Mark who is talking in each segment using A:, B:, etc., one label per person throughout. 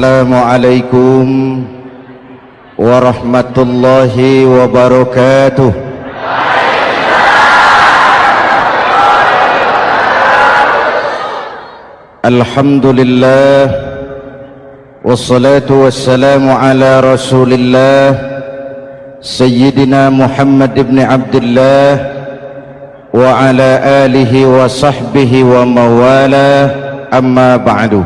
A: Assalamualaikum warahmatullahi wabarakatuh. Alhamdulillah wassalatu wassalamu ala Rasulillah Sayyidina Muhammad ibn Abdullah wa ala alihi wa sahbihi wa mawala, amma ba'du.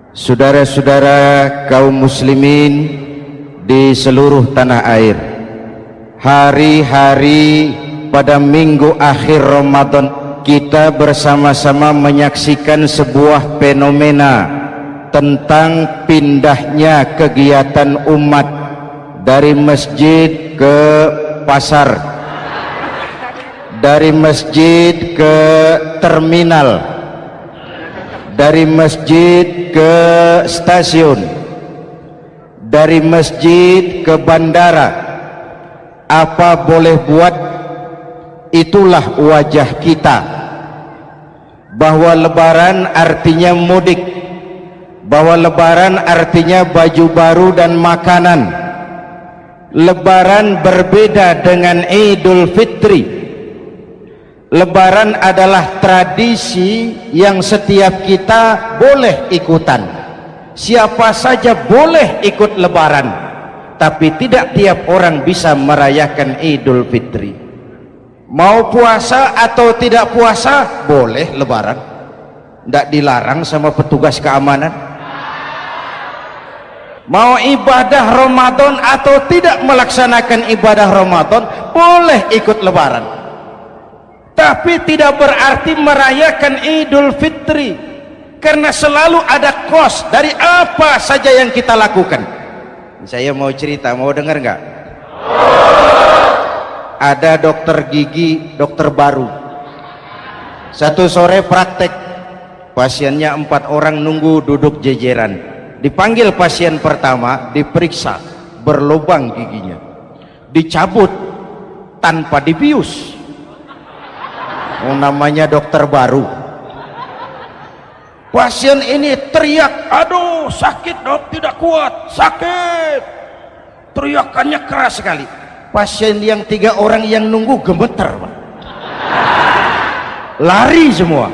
A: Saudara-saudara kaum muslimin di seluruh tanah air, hari-hari pada minggu akhir Ramadan kita bersama-sama menyaksikan sebuah fenomena tentang pindahnya kegiatan umat dari masjid ke pasar, dari masjid ke terminal, dari masjid ke stasiun, dari masjid ke bandara. Apa boleh buat, itulah wajah kita, bahwa lebaran artinya mudik, bahwa lebaran artinya baju baru dan makanan. Lebaran berbeda dengan Idul Fitri. Lebaran adalah tradisi yang setiap kita boleh ikutan. Siapa saja boleh ikut lebaran, tapi tidak tiap orang bisa merayakan Idul Fitri. Mau puasa atau tidak puasa boleh lebaran, tidak dilarang sama petugas keamanan. Mau ibadah Ramadan atau tidak melaksanakan ibadah Ramadan boleh ikut lebaran, tapi tidak berarti merayakan Idul Fitri, karena selalu ada kos dari apa saja yang kita lakukan. Saya mau cerita, mau dengar nggak? Ada dokter gigi, dokter baru, satu sore praktek, pasiennya 4 orang nunggu duduk jejeran. Dipanggil pasien pertama, diperiksa, berlubang giginya, dicabut tanpa dibius. Namanya dokter baru. Pasien ini teriak, aduh sakit dok, tidak kuat, sakit. Teriakannya keras sekali. Pasien yang 3 orang yang nunggu gemeter, Pak. Lari semua.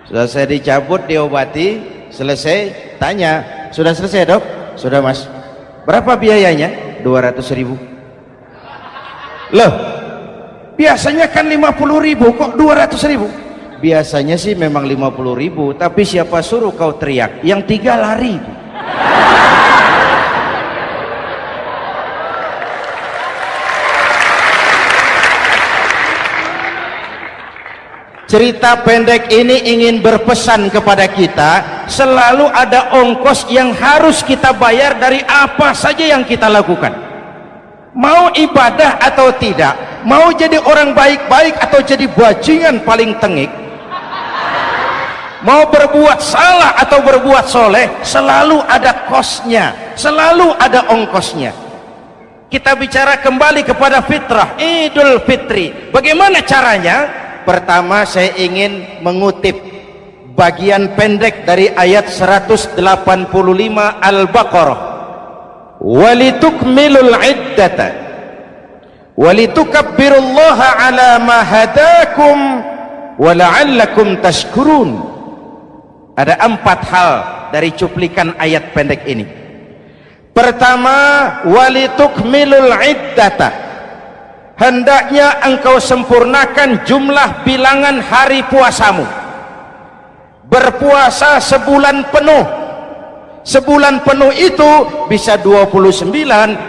A: Selesai dicabut, diobati, selesai, tanya, sudah selesai dok? Sudah mas. Berapa biayanya? 200.000. Loh, biasanya kan 50.000, kok 200.000? Biasanya sih memang 50.000, tapi siapa suruh kau teriak? Yang 3 lari. Cerita pendek ini ingin berpesan kepada kita, selalu ada ongkos yang harus kita bayar dari apa saja yang kita lakukan. Mau ibadah atau tidak, mau jadi orang baik-baik atau jadi bajingan paling tengik, mau berbuat salah atau berbuat soleh, selalu ada kosnya, selalu ada ongkosnya. Kita bicara kembali kepada fitrah, Idul Fitri. Bagaimana caranya? Pertama, saya ingin mengutip bagian pendek dari ayat 185 Al-Baqarah. Walitukmilul iddata walitukabbirullaha ala ma hadakum wala'allakum tashkurun. Ada 4 hal dari cuplikan ayat pendek ini. Pertama, walitukmilul iddata, hendaknya engkau sempurnakan jumlah bilangan hari puasamu. Berpuasa sebulan penuh. Sebulan penuh itu bisa 29,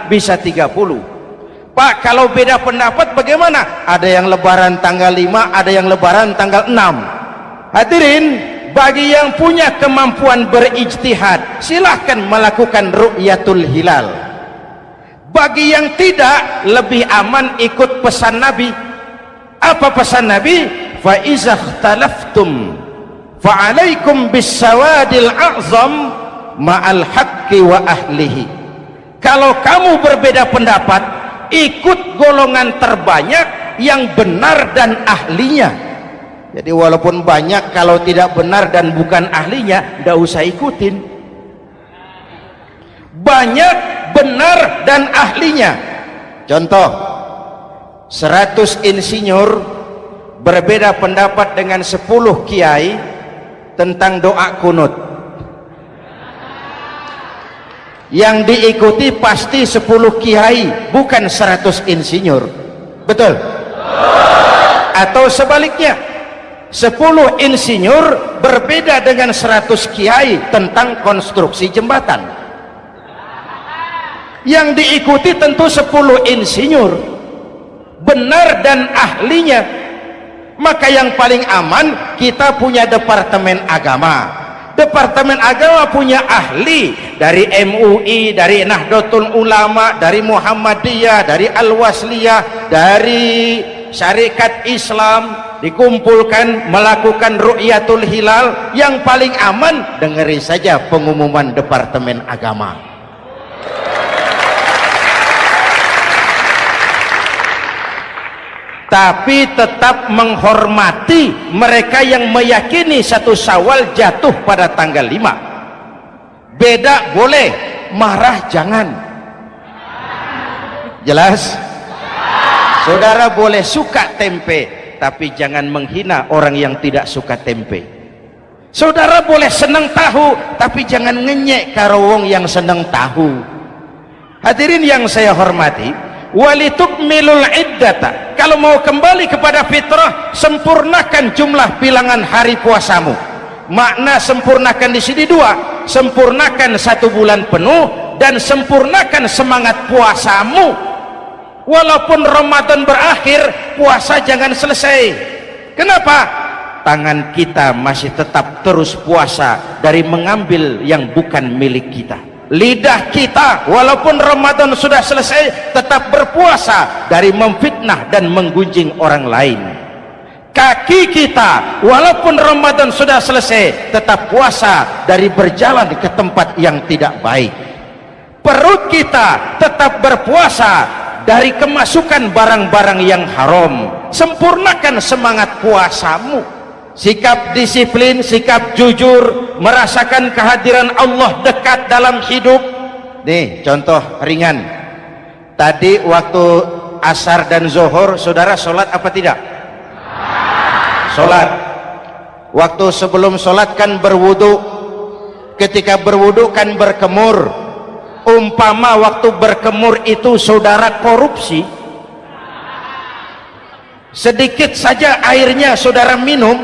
A: bisa 30. Pak, kalau beda pendapat bagaimana? Ada yang lebaran tanggal 5, ada yang lebaran tanggal 6. Hadirin, bagi yang punya kemampuan berijtihad, silahkan melakukan ru'yatul hilal. Bagi yang tidak, lebih aman ikut pesan Nabi. Apa pesan Nabi? Fa iza ikhtalaftum fa alaikum bisawadil a'zam ma'al haqqi wa ahlihi. Kalau kamu berbeda pendapat, ikut golongan terbanyak yang benar dan ahlinya. Jadi walaupun banyak, kalau tidak benar dan bukan ahlinya, tidak usah ikutin. Banyak benar dan ahlinya. Contoh, 100 insinyur berbeda pendapat dengan 10 kiai tentang doa kunut. Yang diikuti pasti 10 kiai, bukan 100 insinyur. Betul? Atau sebaliknya, 10 insinyur berbeda dengan 100 kiai tentang konstruksi jembatan. Yang diikuti tentu 10 insinyur, benar dan ahlinya. Maka yang paling aman, kita punya Departemen Agama. Departemen Agama punya ahli dari MUI, dari Nahdlatul Ulama, dari Muhammadiyah, dari Al-Wasliyah, dari Syarikat Islam, dikumpulkan melakukan ru'yatul hilal. Yang paling aman, dengerin saja pengumuman Departemen Agama. Tapi tetap menghormati mereka yang meyakini 1 Syawal jatuh pada tanggal 5. Beda boleh, marah jangan. Jelas? Saudara boleh suka tempe, tapi jangan menghina orang yang tidak suka tempe. Saudara boleh senang tahu, tapi jangan ngenyek karo wong yang senang tahu. Hadirin yang saya hormati, walitukmilul iddata, kalau mau kembali kepada fitrah, sempurnakan jumlah bilangan hari puasamu. Makna sempurnakan di sini 2, sempurnakan 1 bulan penuh dan sempurnakan semangat puasamu. Walaupun Ramadan berakhir, puasa jangan selesai. Kenapa? Tangan kita masih tetap terus puasa dari mengambil yang bukan milik kita. Lidah kita walaupun Ramadan sudah selesai tetap berpuasa dari memfitnah dan menggunjing orang lain. Kaki kita walaupun Ramadan sudah selesai tetap puasa dari berjalan ke tempat yang tidak baik. Perut kita tetap berpuasa dari kemasukan barang-barang yang haram. Sempurnakan semangat puasamu. Sikap disiplin, sikap jujur, merasakan kehadiran Allah dekat dalam hidup. Nih contoh ringan, tadi waktu asar dan zuhur saudara sholat apa tidak? Sholat. Waktu sebelum sholat kan berwudu, ketika berwudu kan berkemur. Umpama waktu berkemur itu saudara korupsi, sedikit saja airnya saudara minum,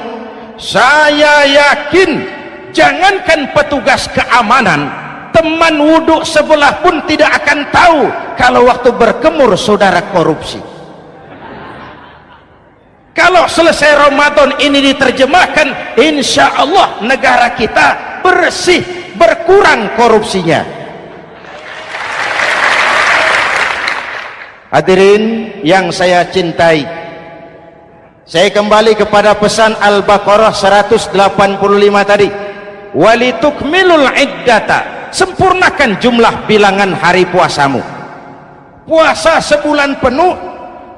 A: saya yakin jangankan petugas keamanan, teman wudhu sebelah pun tidak akan tahu kalau waktu berkemur saudara korupsi. Kalau selesai Ramadan ini diterjemahkan, insya Allah negara kita bersih, berkurang korupsinya. Hadirin yang saya cintai, saya kembali kepada pesan Al-Baqarah 185 tadi. Walitukmilul iddata, sempurnakan jumlah bilangan hari puasamu. Puasa sebulan penuh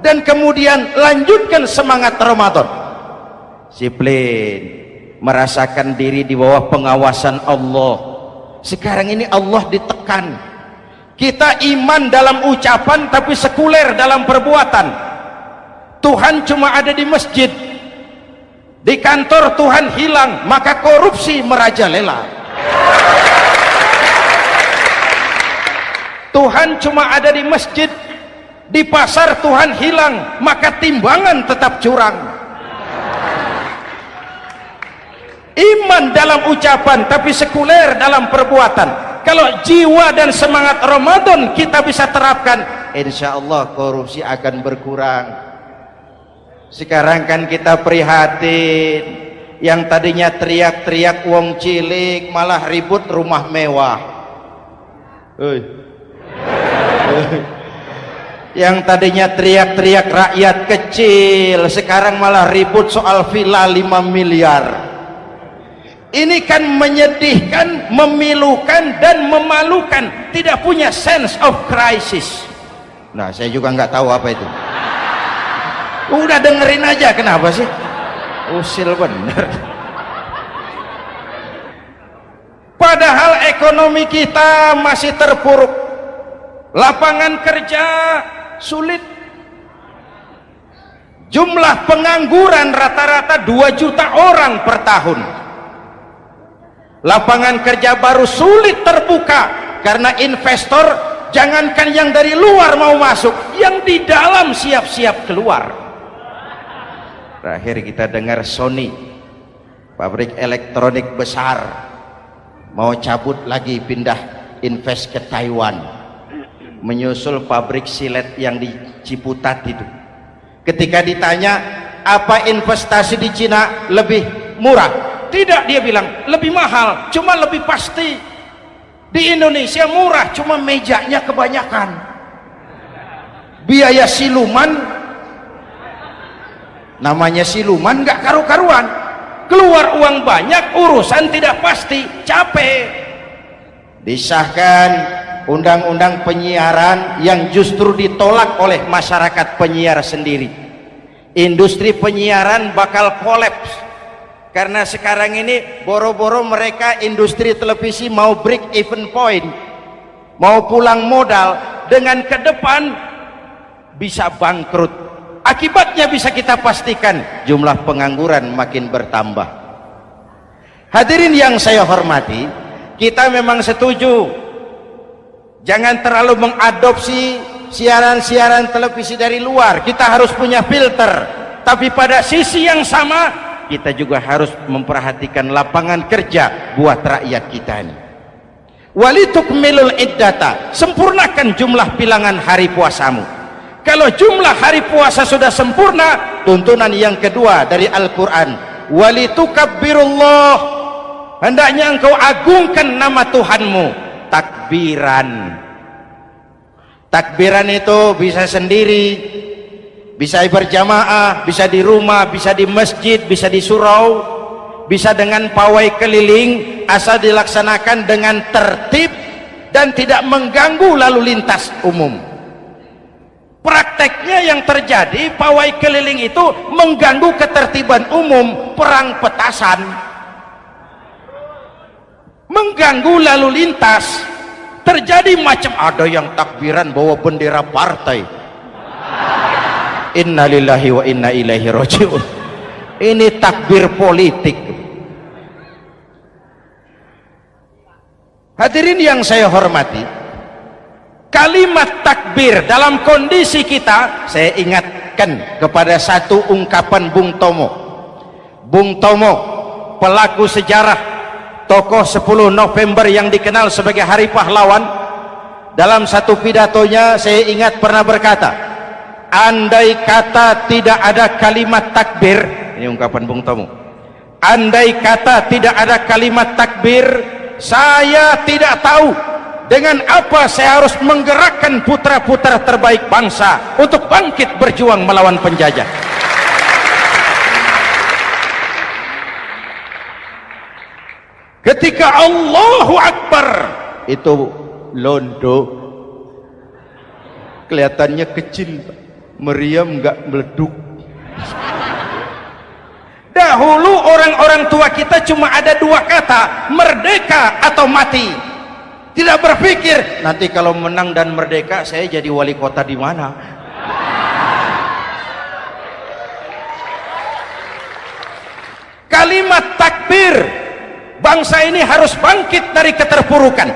A: dan kemudian lanjutkan semangat Ramadan. Disiplin, merasakan diri di bawah pengawasan Allah. Sekarang ini Allah ditekan. Kita iman dalam ucapan tapi sekuler dalam perbuatan. Tuhan cuma ada di masjid, di kantor Tuhan hilang, maka korupsi merajalela. Tuhan cuma ada di masjid, di pasar Tuhan hilang, maka timbangan tetap curang. Iman dalam ucapan tapi sekuler dalam perbuatan. Kalau jiwa dan semangat Ramadan kita bisa terapkan, insya Allah korupsi akan berkurang. Sekarang kan kita prihatin, yang tadinya teriak-teriak wong cilik malah ribut rumah mewah. Yang tadinya teriak-teriak rakyat kecil sekarang malah ribut soal villa 5 miliar. Ini kan menyedihkan, memilukan dan memalukan, tidak punya sense of crisis. Nah, saya juga nggak tahu apa itu. Udah dengerin aja, kenapa sih? usil bener. Padahal ekonomi kita masih terpuruk, lapangan kerja sulit, jumlah pengangguran rata-rata 2 juta orang per tahun, lapangan kerja baru sulit terbuka karena investor jangankan yang dari luar mau masuk, yang di dalam siap-siap keluar. Terakhir kita dengar Sony, pabrik elektronik besar, mau cabut lagi, pindah invest ke Taiwan, menyusul pabrik silet yang di Ciputat itu. Ketika ditanya apa investasi di Cina lebih murah, tidak, dia bilang lebih mahal, cuma lebih pasti. Di Indonesia murah, cuma mejanya kebanyakan, biaya siluman, namanya siluman nggak karu-karuan, keluar uang banyak, urusan tidak pasti, capek. Disahkan undang-undang penyiaran yang justru ditolak oleh masyarakat penyiar sendiri. Industri penyiaran bakal kolaps karena sekarang ini boro-boro mereka industri televisi mau break even point, mau pulang modal, dengan ke depan bisa bangkrut. Akibatnya bisa kita pastikan, jumlah pengangguran makin bertambah. Hadirin yang saya hormati, kita memang setuju jangan terlalu mengadopsi siaran-siaran televisi dari luar, kita harus punya filter. Tapi pada sisi yang sama kita juga harus memperhatikan lapangan kerja buat rakyat kita ini. Walitukmilul iddata, sempurnakan jumlah bilangan hari puasamu. Kalau jumlah hari puasa sudah sempurna, tuntunan yang kedua dari Al-Quran, walitukabbirullah, hendaknya engkau agungkan nama Tuhanmu. Takbiran, takbiran itu bisa sendiri, bisa berjamaah, bisa di rumah, bisa di masjid, bisa di surau, bisa dengan pawai keliling, asal dilaksanakan dengan tertib dan tidak mengganggu lalu lintas umum. Prakteknya yang terjadi, pawai keliling itu mengganggu ketertiban umum, perang petasan, mengganggu lalu lintas, terjadi macam ada yang takbiran bawa bendera partai. Innalillahi wa inna ilaihi raji'un. Ini takbir politik. Hadirin yang saya hormati, kalimat takbir dalam kondisi kita, saya ingatkan kepada satu ungkapan Bung Tomo. Bung Tomo, pelaku sejarah, tokoh 10 November yang dikenal sebagai Hari Pahlawan, dalam satu pidatonya saya ingat pernah berkata, andai kata tidak ada kalimat takbir, ini ungkapan Bung Tomo, andai kata tidak ada kalimat takbir, saya tidak tahu dengan apa saya harus menggerakkan putra-putra terbaik bangsa untuk bangkit berjuang melawan penjajah. Ketika Allahu Akbar itu londo, kelihatannya kecil, meriam nggak meleduk. Dahulu orang-orang tua kita cuma ada 2 kata, merdeka atau mati. Tidak berpikir nanti kalau menang dan merdeka saya jadi wali kota di mana. Kalimat takbir, bangsa ini harus bangkit dari keterpurukan.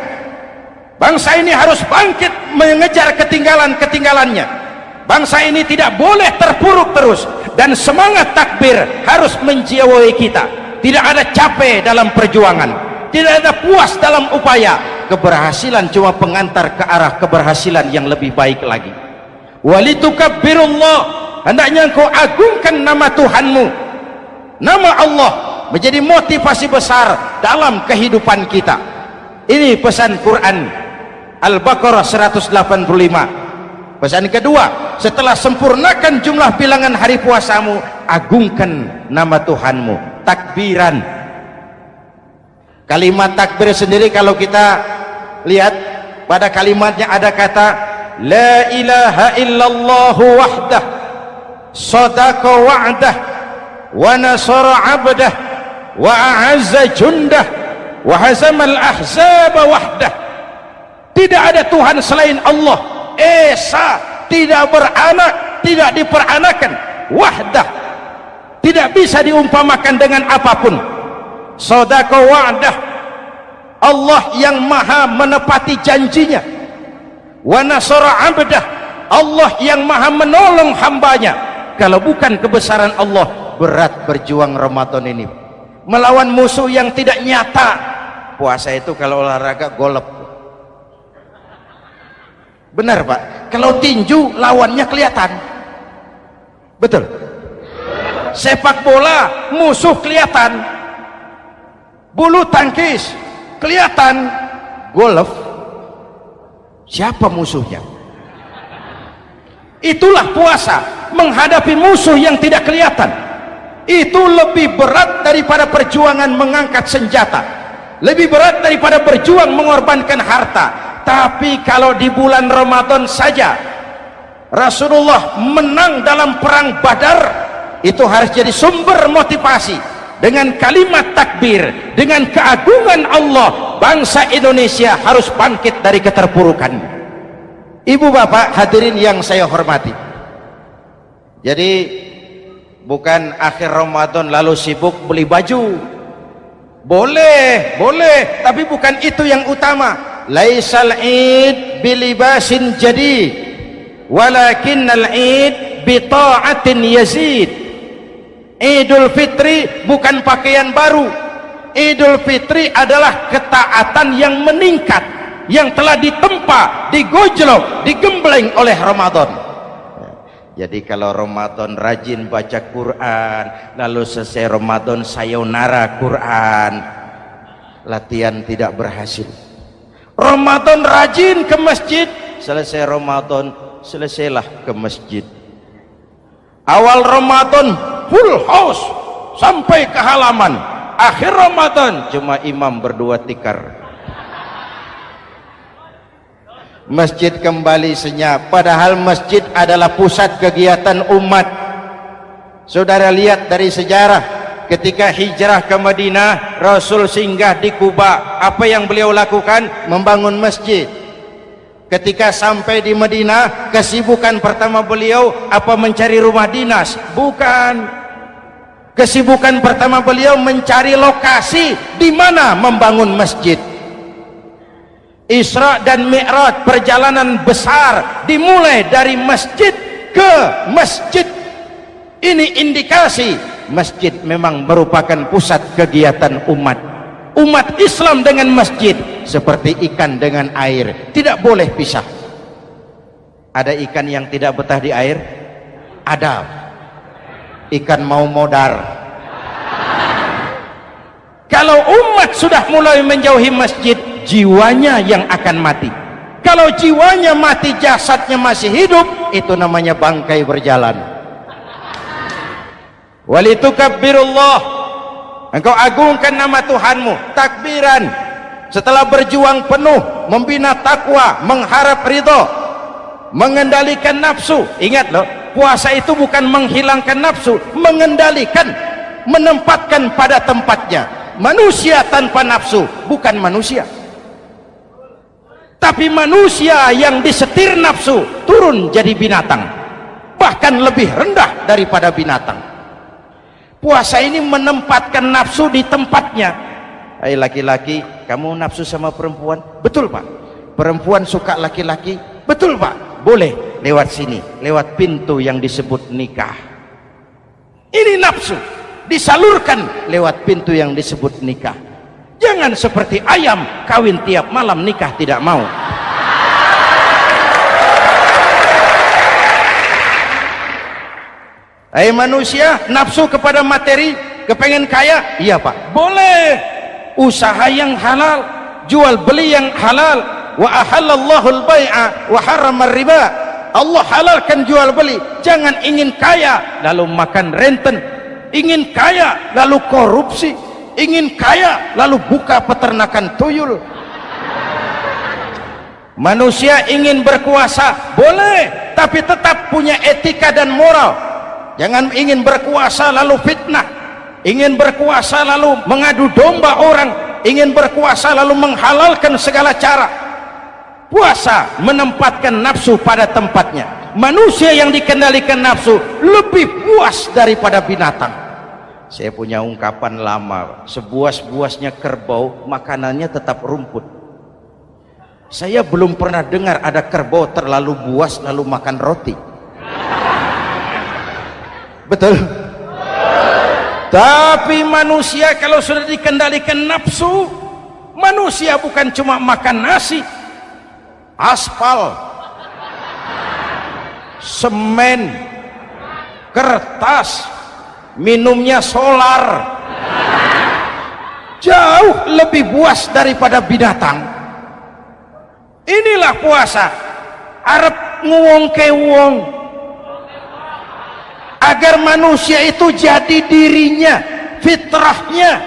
A: Bangsa ini harus bangkit mengejar ketinggalan-ketinggalannya. Bangsa ini tidak boleh terpuruk terus, dan semangat takbir harus menjiwai kita. Tidak ada capek dalam perjuangan, tidak ada puas dalam upaya. Keberhasilan cuma pengantar ke arah keberhasilan yang lebih baik lagi. Walitukabbirullah, hendaknya engkau agungkan nama Tuhanmu. Nama Allah menjadi motivasi besar dalam kehidupan kita. Ini pesan Quran Al-Baqarah 185. Pesan kedua, setelah sempurnakan jumlah bilangan hari puasamu, agungkan nama Tuhanmu. Takbiran. Kalimat takbir sendiri kalau kita lihat pada kalimatnya ada kata la ilaha illallah wahdah sadaqa wa'dah wa nasara 'abdah wa a'azza jundah wa hazamal ahzaba wahdah. Tidak ada Tuhan selain Allah, esa, tidak beranak, tidak diperanakan, wahdah, tidak bisa diumpamakan dengan apapun. Sadaqa wa'dah, Allah yang maha menepati janjinya. Wa nasara 'abdah, Allah yang maha menolong hambanya. Kalau bukan kebesaran Allah, berat berjuang Ramadan ini melawan musuh yang tidak nyata. Puasa itu kalau olahraga golep, benar Pak. Kalau tinju lawannya kelihatan, betul. Sepak bola musuh kelihatan, bulu tangkis kelihatan, golf siapa musuhnya? Itulah puasa, menghadapi musuh yang tidak kelihatan. Itu lebih berat daripada perjuangan mengangkat senjata, lebih berat daripada berjuang mengorbankan harta. Tapi kalau di bulan Ramadan saja Rasulullah menang dalam perang Badar, itu harus jadi sumber motivasi. Dengan kalimat takbir, dengan keagungan Allah, bangsa Indonesia harus bangkit dari keterpurukan. Ibu bapak hadirin yang saya hormati, jadi bukan akhir Ramadan lalu sibuk beli baju. Boleh, boleh, tapi bukan itu yang utama. Laisal id bilibasin jadid, walakinnal id bita'atin yazid. Idul Fitri bukan pakaian baru. Idul Fitri adalah ketaatan yang meningkat, yang telah ditempa, digojlok, digembleng oleh Ramadan. Jadi kalau Ramadan rajin baca Quran, lalu selesai Ramadan sayonara Quran, latihan tidak berhasil. Ramadan rajin ke masjid, selesai Ramadan selesailah ke masjid. Awal Ramadan full house sampai ke halaman, akhir Ramadan cuma imam berdua tikar. Masjid kembali senyap, padahal masjid adalah pusat kegiatan umat. Saudara lihat dari sejarah, ketika hijrah ke Madinah, Rasul singgah di Kuba. Apa yang beliau lakukan? Membangun masjid. Ketika sampai di Madinah, kesibukan pertama beliau apa? Mencari rumah dinas? Bukan. Kesibukan pertama beliau mencari lokasi di mana membangun masjid. Isra dan Mi'raj, perjalanan besar dimulai dari masjid ke masjid. Ini indikasi masjid memang merupakan pusat kegiatan umat. Umat Islam dengan masjid seperti ikan dengan air, tidak boleh pisah. Ada ikan yang tidak betah di air? Ada. Ikan mau modar. Kalau umat sudah mulai menjauhi masjid, jiwanya yang akan mati. Kalau jiwanya mati, jasadnya masih hidup, itu namanya bangkai berjalan. Walitukabbirullah, engkau agungkan nama Tuhanmu. Takbiran, setelah berjuang penuh membina takwa, mengharap ridho, mengendalikan nafsu. Ingat loh, puasa itu bukan menghilangkan nafsu, mengendalikan, menempatkan pada tempatnya. Manusia tanpa nafsu bukan manusia, tapi manusia yang disetir nafsu turun jadi binatang, bahkan lebih rendah daripada binatang. Puasa ini menempatkan nafsu di tempatnya. Hai laki-laki, kamu nafsu sama perempuan? Betul Pak. Perempuan suka laki-laki? Betul Pak. Boleh lewat sini, lewat pintu yang disebut nikah. Ini nafsu disalurkan lewat pintu yang disebut nikah. Jangan seperti ayam kawin tiap malam, nikah tidak mau. Hai manusia, nafsu kepada materi, kepengen kaya? Iya Pak, boleh. Usaha yang halal, jual beli yang halal. Wa ahallallahu al-bai'a wa harrama riba. Allah halalkan jual beli. Jangan ingin kaya lalu makan renten, ingin kaya lalu korupsi, ingin kaya lalu buka peternakan tuyul. Manusia ingin berkuasa, boleh, tapi tetap punya etika dan moral. Jangan ingin berkuasa lalu fitnah, ingin berkuasa lalu mengadu domba orang, ingin berkuasa lalu menghalalkan segala cara. Puasa menempatkan nafsu pada tempatnya. Manusia yang dikendalikan nafsu lebih puas daripada binatang. Saya punya ungkapan lama, sebuas-buasnya kerbau makanannya tetap rumput. Saya belum pernah dengar ada kerbau terlalu buas lalu makan roti. Betul? Tapi manusia kalau sudah dikendalikan nafsu, manusia bukan cuma makan nasi, aspal, semen, kertas, minumnya solar, jauh lebih puas daripada binatang. Inilah puasa, arep nguwong ke wong, agar manusia itu jadi dirinya, fitrahnya,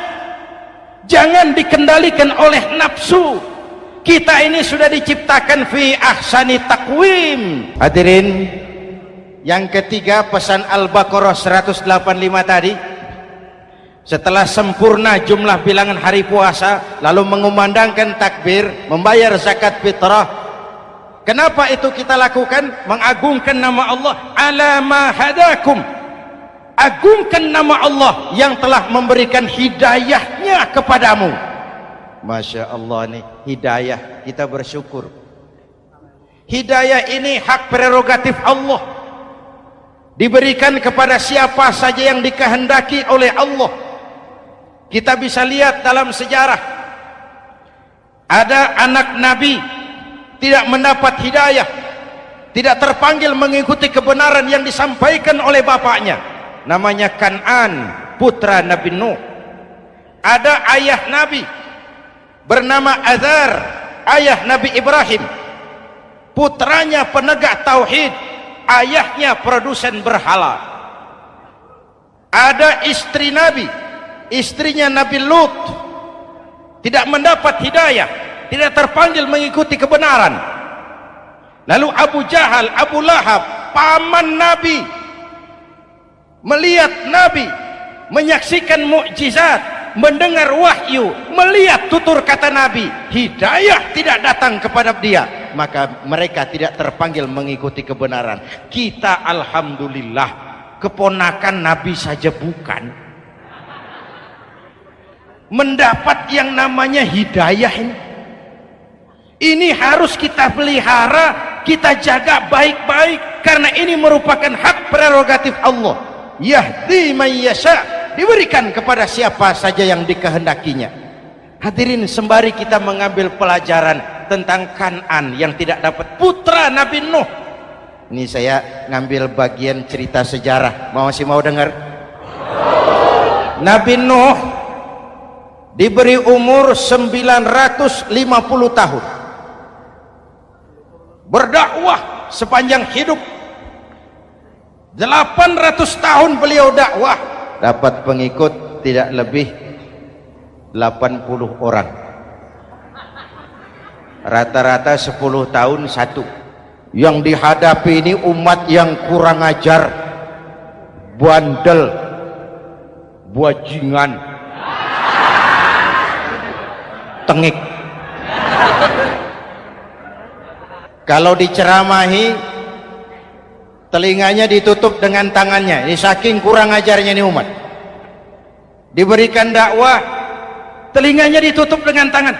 A: jangan dikendalikan oleh nafsu. Kita ini sudah diciptakan fi ahsani taqwim. Hadirin, yang ketiga pesan Al-Baqarah 185 tadi, setelah sempurna jumlah bilangan hari puasa lalu mengumandangkan takbir, membayar zakat fitrah. Kenapa itu kita lakukan? Mengagungkan nama Allah, ala ma hadakum, agungkan nama Allah yang telah memberikan hidayahnya kepadamu. Masya Allah nih, hidayah, kita bersyukur. Hidayah ini hak prerogatif Allah, diberikan kepada siapa saja yang dikehendaki oleh Allah. Kita bisa lihat dalam sejarah, ada anak Nabi tidak mendapat hidayah, tidak terpanggil mengikuti kebenaran yang disampaikan oleh bapaknya, namanya Kan'an, putra Nabi Nuh. Ada ayah Nabi bernama Azar, ayah Nabi Ibrahim, putranya penegak tauhid, ayahnya produsen berhala. Ada istri Nabi, istrinya Nabi Lut, tidak mendapat hidayah, tidak terpanggil mengikuti kebenaran. Lalu Abu Jahal, Abu Lahab, paman Nabi, melihat Nabi, menyaksikan mukjizat, mendengar wahyu, melihat tutur kata Nabi, hidayah tidak datang kepada dia, maka mereka tidak terpanggil mengikuti kebenaran. Kita alhamdulillah keponakan Nabi saja bukan, mendapat yang namanya hidayah ini harus kita pelihara, kita jaga baik-baik, karena ini merupakan hak prerogatif Allah. Yahdi man yasha, diberikan kepada siapa saja yang dikehendakinya. Hadirin, sembari kita mengambil pelajaran tentang Kan'an yang tidak dapat, putra Nabi Nuh. Ini saya ngambil bagian cerita sejarah, masih mau dengar? Nabi Nuh diberi umur 950 tahun, berdakwah sepanjang hidup. 800 tahun beliau dakwah, dapat pengikut tidak lebih 80 orang, rata-rata 10 tahun satu. Yang dihadapi ini umat yang kurang ajar, bandel, bajingan, tengik. Kalau diceramahi, telinganya ditutup dengan tangannya. Ini saking kurang ajarnya ini umat. Diberikan dakwah, telinganya ditutup dengan tangan.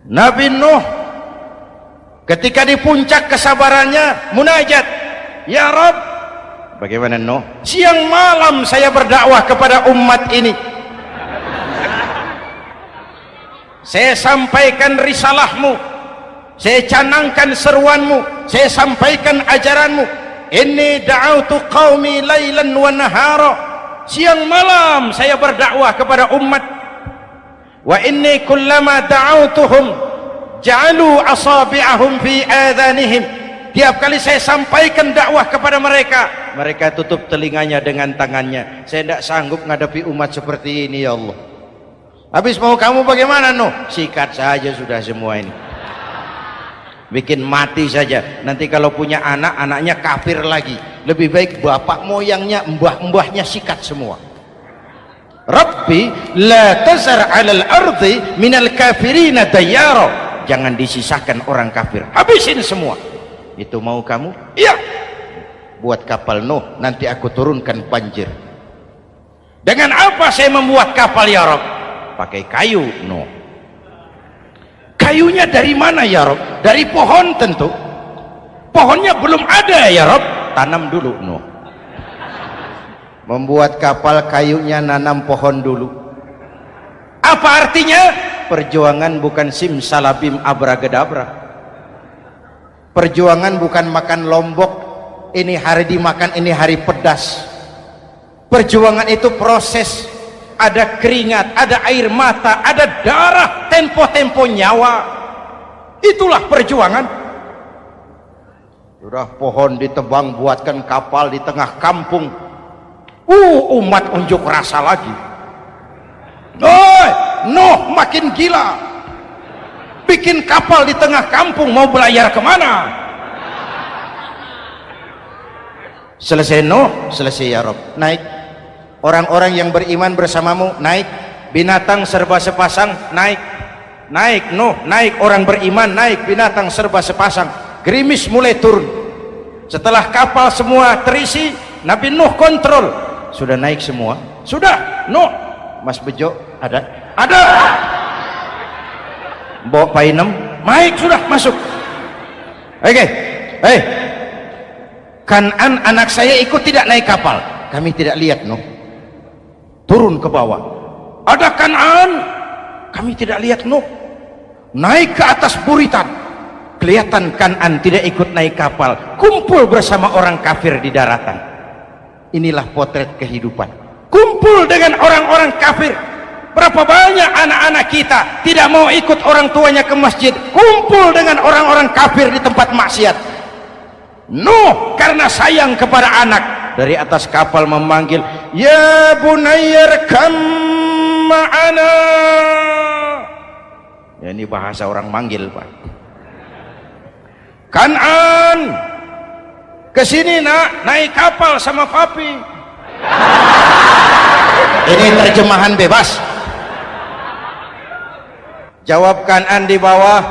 A: Nabi Nuh ketika di puncak kesabarannya munajat, ya Rabb, bagaimana Nuh? Siang malam saya berdakwah kepada umat ini, saya sampaikan risalahmu, saya canangkan seruanmu, saya sampaikan ajaranmu. Inni da'autu qaumi lailan wa nahara, siang malam saya berdakwah kepada umat. Wa inni kullama da'autuhum ja'alu asabi'ahum fi adhanihim, tiap kali saya sampaikan dakwah kepada mereka, mereka tutup telinganya dengan tangannya. Saya tidak sanggup menghadapi umat seperti ini, ya Allah. Habis mau kamu bagaimana Nuh? Sikat saja sudah semua ini, bikin mati saja. Nanti kalau punya anak, anaknya kafir lagi. lebih baik bapak moyangnya, mbah-mbahnya sikat semua. Rabbi la tazar 'alal ardi minal kafirina dayyara, jangan disisakan orang kafir, habisin semua. Itu mau kamu? Iya. Buat kapal Nuh, nanti aku turunkan banjir. Dengan apa saya membuat kapal ya Rabb? Pakai kayu. Nuh, kayunya dari mana ya Rabb? Dari pohon tentu. Pohonnya belum ada ya Rabb, tanam dulu. Nuh membuat kapal, kayunya nanam pohon dulu. Apa artinya? Perjuangan bukan simsalabim abragedabra. Perjuangan bukan makan lombok, ini hari dimakan, ini hari pedas. Perjuangan itu proses, ada keringat, ada air mata, ada darah, tempo-tempo nyawa. Itulah perjuangan. Sudah pohon ditebang, buatkan kapal di tengah kampung. Umat unjuk rasa lagi. Nuh makin gila, bikin kapal di tengah kampung, mau belayar kemana? Selesai Nuh, selesai ya Rabb, naik. Orang-orang yang beriman bersamamu naik. Binatang serba sepasang naik. Naik Nuh, naik orang beriman, naik binatang serba sepasang. Gerimis mulai turun. Setelah kapal semua terisi, Nabi Nuh kontrol. Sudah naik semua? Sudah. Nuh, Mas Bejo ada? Ada. Bawa Painem, naik sudah, masuk. Oke. Hei, Kan'an anak saya ikut tidak naik kapal? Kami tidak lihat. Nuh turun ke bawah. Ada Kan'an? Kami tidak lihat. Nuh naik ke atas buritan, kelihatan Kan'an tidak ikut naik kapal, kumpul bersama orang kafir di daratan. Inilah potret kehidupan, kumpul dengan orang-orang kafir. Berapa banyak anak-anak kita tidak mau ikut orang tuanya ke masjid, kumpul dengan orang-orang kafir di tempat maksiat. Nuh karena sayang kepada anak, dari atas kapal memanggil, ya bunayya rkam ma'ana. Ya, ini bahasa orang manggil, Pak. Kan'an, kesini nak, naik kapal sama papi. Ini terjemahan bebas. Jawab Kan'an di bawah,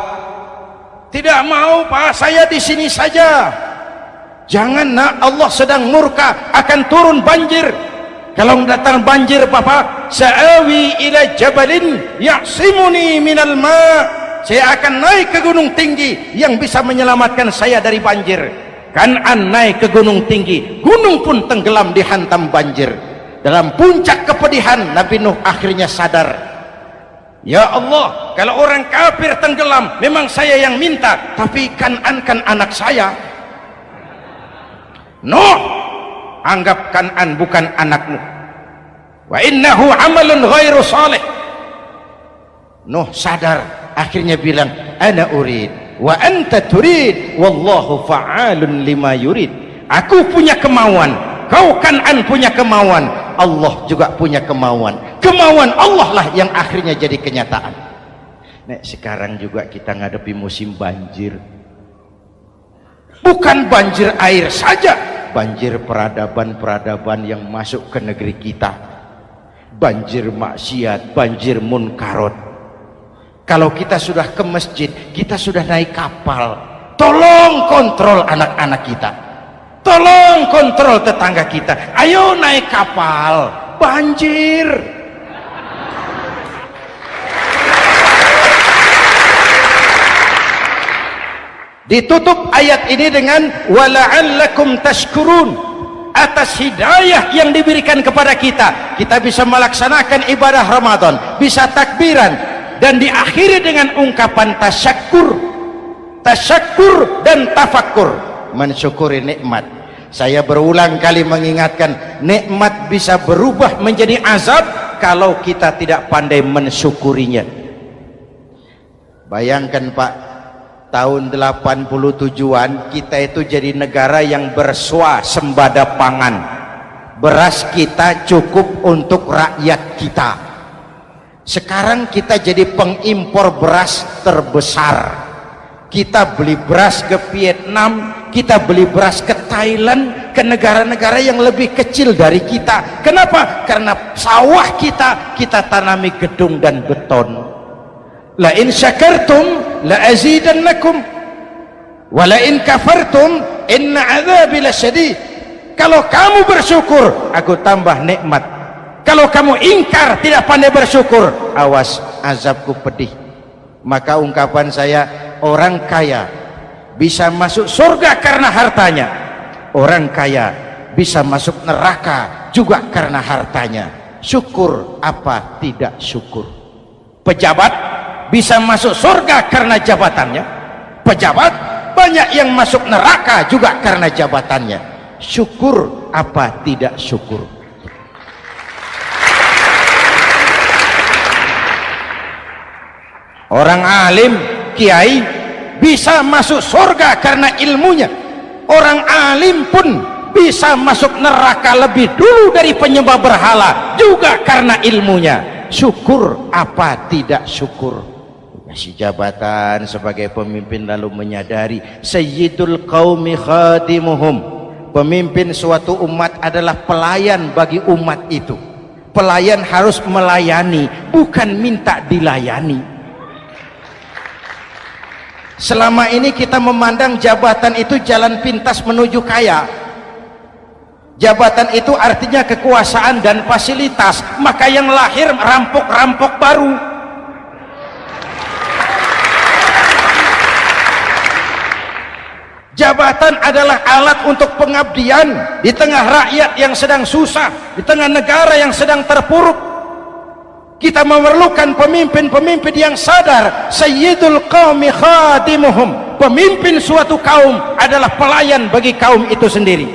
A: tidak mau Pak, saya di sini saja. Jangan nak, Allah sedang murka, akan turun banjir. Kalau datang banjir Papa, sa'awi ila jabalin ya'simuni minal ma', saya akan naik ke gunung tinggi yang bisa menyelamatkan saya dari banjir. Kan'an naik ke gunung tinggi, gunung pun tenggelam dihantam banjir. Dalam puncak kepedihan, Nabi Nuh akhirnya sadar, ya Allah, kalau orang kafir tenggelam memang saya yang minta, tapi Kan'an kan anak saya. Nuh, anggap Kan'an bukan anakmu. Wa innahu amalun ghairu salih. Nuh sadar, akhirnya bilang, ana urid wa anta turid wallahu fa'alun lima yurid. Aku punya kemauan, kau Kan'an punya kemauan, Allah juga punya kemauan. Kemauan Allah lah yang akhirnya jadi kenyataan. Nek sekarang juga kita ngadepi musim banjir. Bukan banjir air saja, banjir peradaban-peradaban yang masuk ke negeri kita. Banjir maksiat, banjir munkarot. Kalau kita sudah ke masjid, kita sudah naik kapal, tolong kontrol anak-anak kita, tolong kontrol tetangga kita. Ayo naik kapal, banjir. Ditutup ayat ini dengan wala'allakum tashkurun, atas hidayah yang diberikan kepada kita, kita bisa melaksanakan ibadah Ramadan, bisa takbiran, dan diakhiri dengan ungkapan tasyakkur. Tasyakkur dan tafakkur, mensyukuri nikmat. Saya berulang kali mengingatkan, nikmat bisa berubah menjadi azab kalau kita tidak pandai mensyukurinya. Bayangkan Pak, tahun 87-an kita itu jadi negara yang berswasembada pangan. Beras kita cukup untuk rakyat kita. Sekarang kita jadi pengimpor beras terbesar. Kita beli beras ke Vietnam, kita beli beras ke Thailand, ke negara-negara yang lebih kecil dari kita. Kenapa? Karena sawah kita tanami gedung dan beton. La in syakartum la azidannakum wa la in kafartum inna adzabi lasyadid. Kalau kamu bersyukur, aku tambah nikmat. Kalau kamu ingkar, tidak pandai bersyukur, awas, azabku pedih. Maka ungkapan saya, orang kaya bisa masuk surga karena hartanya, orang kaya bisa masuk neraka juga karena hartanya. Syukur apa tidak syukur? Pejabat bisa masuk surga karena jabatannya, pejabat banyak yang masuk neraka juga karena jabatannya. Syukur apa tidak syukur? Orang alim, kiai bisa masuk surga karena ilmunya. Orang alim pun bisa masuk neraka lebih dulu dari penyembah berhala juga karena ilmunya. Syukur apa tidak syukur? Kasih jabatan sebagai pemimpin lalu menyadari sayyidul qaumi khadimuhum. Pemimpin suatu umat adalah pelayan bagi umat itu. Pelayan harus melayani, bukan minta dilayani. Selama ini kita memandang jabatan itu jalan pintas menuju kaya. Jabatan itu artinya kekuasaan dan fasilitas, maka yang lahir rampok-rampok baru. Jabatan adalah alat untuk pengabdian di tengah rakyat yang sedang susah, di tengah negara yang sedang terpuruk. Kita memerlukan pemimpin-pemimpin yang sadar sayyidul qaumi khadimuhum. Pemimpin suatu kaum adalah pelayan bagi kaum itu sendiri.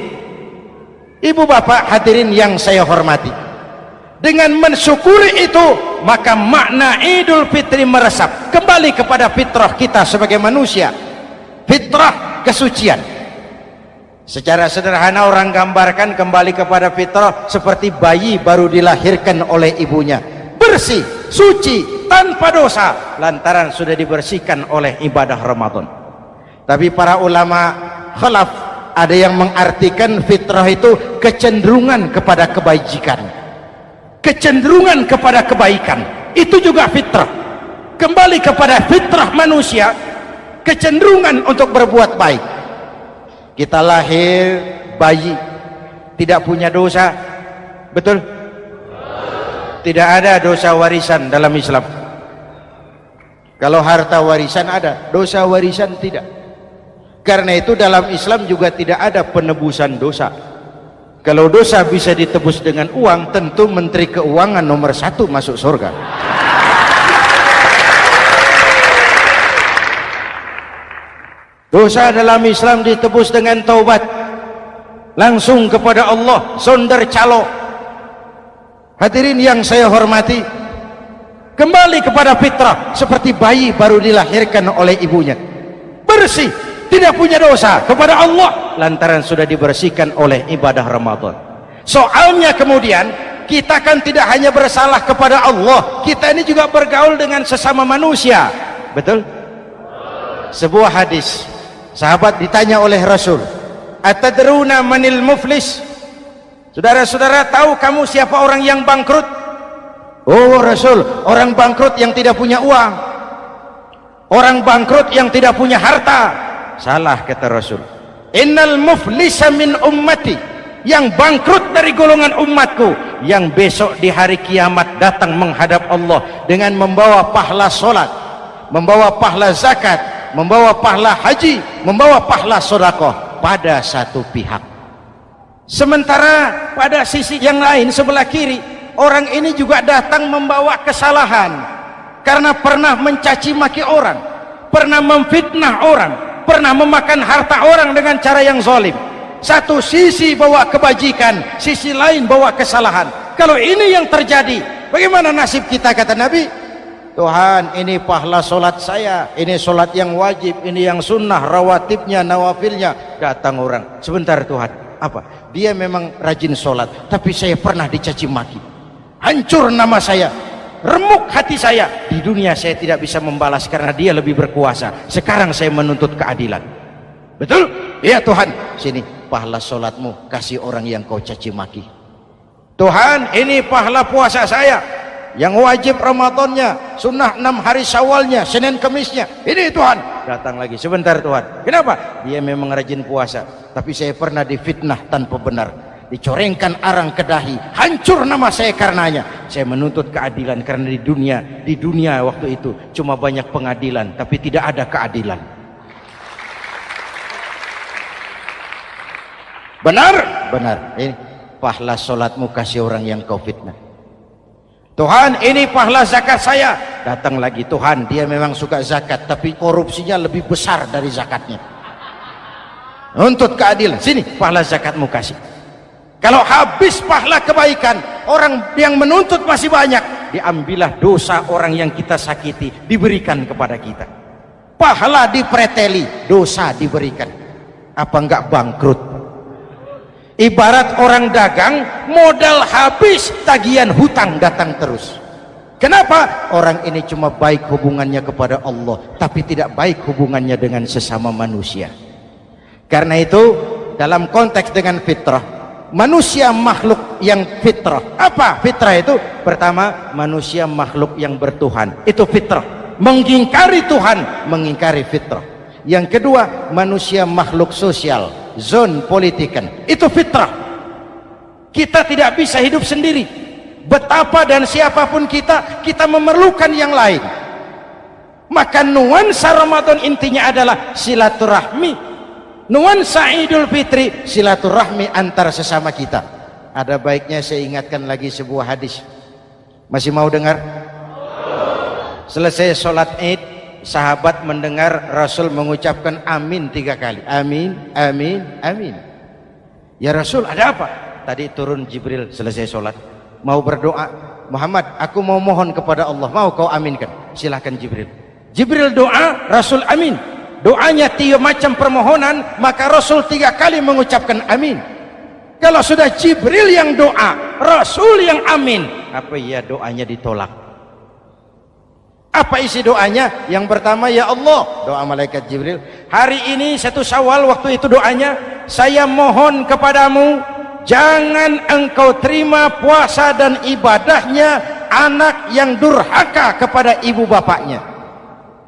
A: Ibu bapak hadirin yang saya hormati, dengan mensyukuri itu maka makna Idul Fitri meresap kembali kepada fitrah kita sebagai manusia, fitrah kesucian. Secara sederhana orang gambarkan kembali kepada fitrah seperti bayi baru dilahirkan oleh ibunya, bersih, suci, tanpa dosa, lantaran sudah dibersihkan oleh ibadah Ramadan. Tapi para ulama khalaf ada yang mengartikan fitrah itu kecenderungan kepada kebajikan, kecenderungan kepada kebaikan, itu juga fitrah. Kembali kepada fitrah manusia, kecenderungan untuk berbuat baik. Kita lahir bayi tidak punya dosa, betul? Tidak ada dosa warisan dalam Islam. Kalau harta warisan ada, dosa warisan tidak. Karena itu dalam Islam juga tidak ada penebusan dosa. Kalau dosa bisa ditebus dengan uang, tentu Menteri Keuangan nomor 1 masuk surga. Dosa dalam Islam ditebus dengan taubat, langsung kepada Allah, sonder calo. Hadirin yang saya hormati, kembali kepada fitrah seperti bayi baru dilahirkan oleh ibunya, bersih, tidak punya dosa kepada Allah lantaran sudah dibersihkan oleh ibadah Ramadan. Soalnya kemudian kita kan tidak hanya bersalah kepada Allah, kita ini juga bergaul dengan sesama manusia, betul? Sebuah hadis, sahabat ditanya oleh Rasul, atadruna manil muflis? Saudara-saudara, tahu kamu siapa orang yang bangkrut? Oh Rasul, orang bangkrut yang tidak punya uang, orang bangkrut yang tidak punya harta. Salah, kata Rasul. Innal muflisa min ummati, yang bangkrut dari golongan umatku, yang besok di hari kiamat datang menghadap Allah dengan membawa pahala solat, membawa pahala zakat, membawa pahala haji, membawa pahala sedekah pada satu pihak. Sementara pada sisi yang lain, sebelah kiri, orang ini juga datang membawa kesalahan karena pernah mencaci maki orang, pernah memfitnah orang, pernah memakan harta orang dengan cara yang zalim. Satu sisi bawa kebajikan, sisi lain bawa kesalahan. Kalau ini yang terjadi, bagaimana nasib kita? Kata Nabi, Tuhan, ini pahala solat saya, ini solat yang wajib, ini yang sunnah, rawatibnya, nawafilnya. Datang orang, sebentar Tuhan, apa? Dia memang rajin solat, tapi saya pernah dicaci maki, hancur nama saya, remuk hati saya. Di dunia saya tidak bisa membalas karena dia lebih berkuasa. Sekarang saya menuntut keadilan. Betul? Iya Tuhan. Sini pahala sholatmu kasih orang yang kau caci maki. Tuhan, ini pahala puasa saya yang wajib Ramadannya, sunnah 6 hari Syawalnya, Senin Kemisnya. Ini Tuhan. Datang lagi, sebentar Tuhan. Kenapa? Dia memang rajin puasa, tapi saya pernah difitnah tanpa benar, dicorengkan arang ke dahi, hancur nama saya karenanya. Saya menuntut keadilan karena di dunia waktu itu cuma banyak pengadilan tapi tidak ada keadilan. Benar? Benar. Ini pahala sholatmu kasih orang yang kau fitnah. Tuhan, ini pahala zakat saya. Datang lagi, Tuhan, dia memang suka zakat tapi korupsinya lebih besar dari zakatnya. Nuntut keadilan. Sini pahala zakatmu kasih. Kalau habis pahala kebaikan, orang yang menuntut masih banyak, diambillah dosa orang yang kita sakiti, diberikan kepada kita. Pahala dipreteli, dosa diberikan. Apa enggak bangkrut? Ibarat orang dagang, modal habis, tagihan hutang datang terus. Kenapa? Orang ini cuma baik hubungannya kepada Allah, tapi tidak baik hubungannya dengan sesama manusia. Karena itu, dalam konteks dengan fitrah, manusia makhluk yang fitrah. Apa fitrah itu? Pertama, manusia makhluk yang bertuhan. Itu fitrah. Mengingkari Tuhan, mengingkari fitrah. Yang kedua, manusia makhluk sosial, zon politikan. Itu fitrah. Kita tidak bisa hidup sendiri. Betapa dan siapapun kita memerlukan yang lain. Maka nuansa Ramadan intinya adalah silaturahmi. Nuansa Idul Fitri silaturahmi antara sesama kita. Ada baiknya saya ingatkan lagi sebuah hadis. Masih mau dengar? Selesai sholat Id, sahabat mendengar Rasul mengucapkan amin 3 kali. Amin, amin, amin. Ya Rasul, ada apa? Tadi turun Jibril selesai sholat, mau berdoa. Muhammad, aku mau mohon kepada Allah, mau kau aminkan? Silahkan Jibril. Jibril doa, Rasul amin. Doanya 3 macam permohonan, maka Rasul 3 kali mengucapkan amin. Kalau sudah Jibril yang doa, Rasul yang amin, apa iya doanya ditolak? Apa isi doanya? Yang pertama, ya Allah, doa malaikat Jibril, hari ini 1 Syawal, waktu itu doanya, saya mohon kepadamu, jangan engkau terima puasa dan ibadahnya anak yang durhaka kepada ibu bapaknya.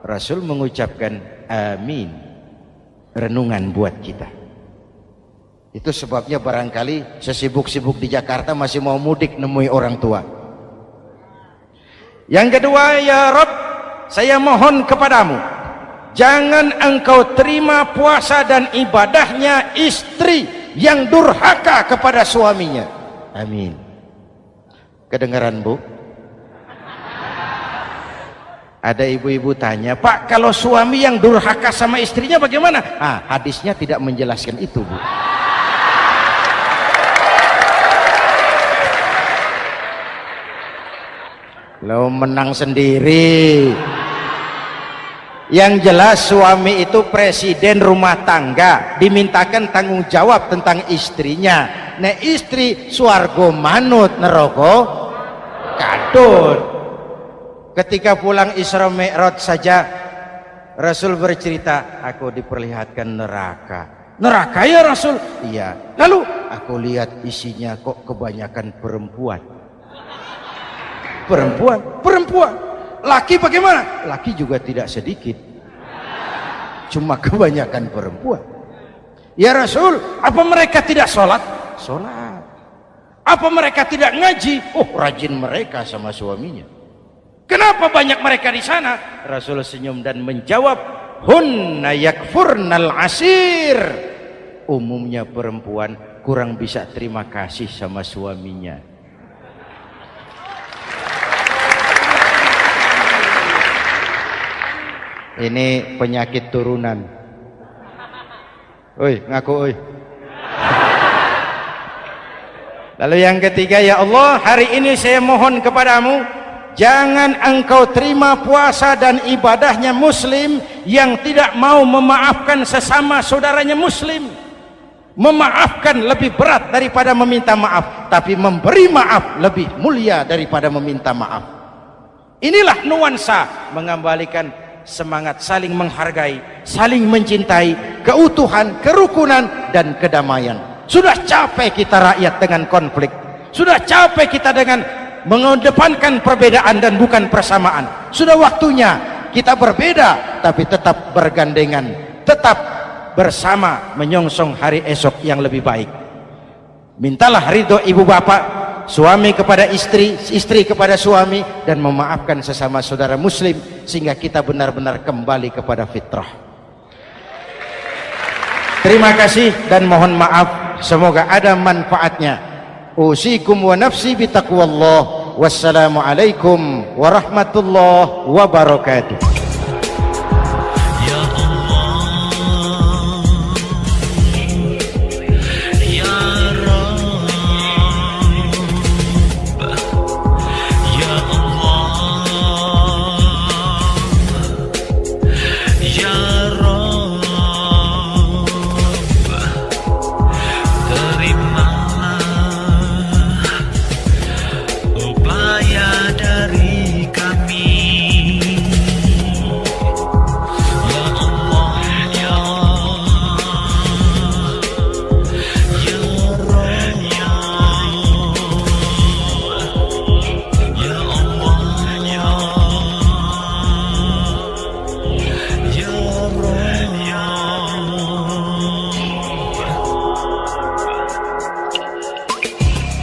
A: Rasul mengucapkan amin. Renungan buat kita. Itu sebabnya barangkali sesibuk-sibuk di Jakarta masih mau mudik nemui orang tua. Yang kedua, ya Rabb, saya mohon kepadamu, jangan engkau terima puasa dan ibadahnya istri yang durhaka kepada suaminya. Amin. Kedengaran Bu? Ada ibu-ibu tanya, Pak, kalau suami yang durhaka sama istrinya bagaimana? Hadisnya tidak menjelaskan itu, Bu. Lo menang sendiri. Yang jelas suami itu presiden rumah tangga, dimintakan tanggung jawab tentang istrinya. Nah istri swargo manut neraka kadut. Ketika pulang Isra Mi'raj saja Rasul bercerita, aku diperlihatkan neraka. Neraka ya Rasul? Iya. Lalu aku lihat isinya kok kebanyakan perempuan. Perempuan. Laki bagaimana? Laki juga tidak sedikit, cuma kebanyakan perempuan. Ya Rasul, apa mereka tidak sholat? Sholat. Apa mereka tidak ngaji? Oh, rajin mereka sama suaminya. Kenapa banyak mereka di sana? Rasul senyum dan menjawab, hunna yakfurnal asir. Umumnya perempuan kurang bisa terima kasih sama suaminya. Ini penyakit turunan. Oi, ngaku oi. Lalu yang ketiga, ya Allah, hari ini saya mohon kepadamu, jangan engkau terima puasa dan ibadahnya muslim yang tidak mau memaafkan sesama saudaranya muslim. Memaafkan lebih berat daripada meminta maaf, tapi memberi maaf lebih mulia daripada meminta maaf. Inilah nuansa mengembalikan semangat saling menghargai, saling mencintai, keutuhan, kerukunan, dan kedamaian. Sudah capek kita rakyat dengan konflik, sudah capek kita dengan mengedepankan perbedaan dan bukan persamaan. Sudah waktunya kita berbeda tapi tetap bergandengan, tetap bersama menyongsong hari esok yang lebih baik. Mintalah ridho ibu bapak, suami kepada istri, istri kepada suami, dan memaafkan sesama saudara muslim sehingga kita benar-benar kembali kepada fitrah. Terima kasih dan mohon maaf, semoga ada manfaatnya. Usikum wa nafsi bitaqwallah. Wassalamualaikum warahmatullahi wabarakatuh.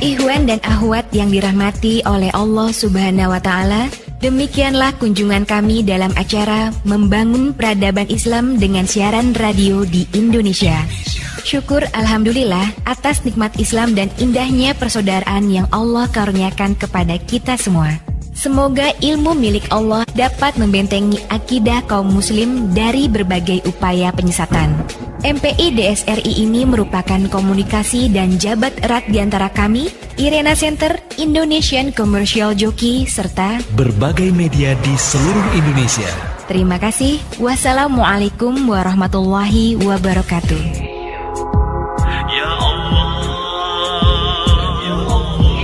B: Ikhwan dan akhwat yang dirahmati oleh Allah Subhanahu wa Ta'ala, demikianlah kunjungan kami dalam acara Membangun Peradaban Islam dengan siaran radio di Indonesia. Syukur alhamdulillah atas nikmat Islam dan indahnya persaudaraan yang Allah karuniakan kepada kita semua. Semoga ilmu milik Allah dapat membentengi akidah kaum muslim dari berbagai upaya penyesatan. MPI DSRI ini merupakan komunikasi dan jabat erat di antara kami, Irena Center, Indonesian Commercial Jockey, serta
C: berbagai media di seluruh Indonesia.
B: Terima kasih. Wassalamualaikum warahmatullahi wabarakatuh.
C: Ya Allah, ya Allah,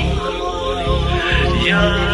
C: ya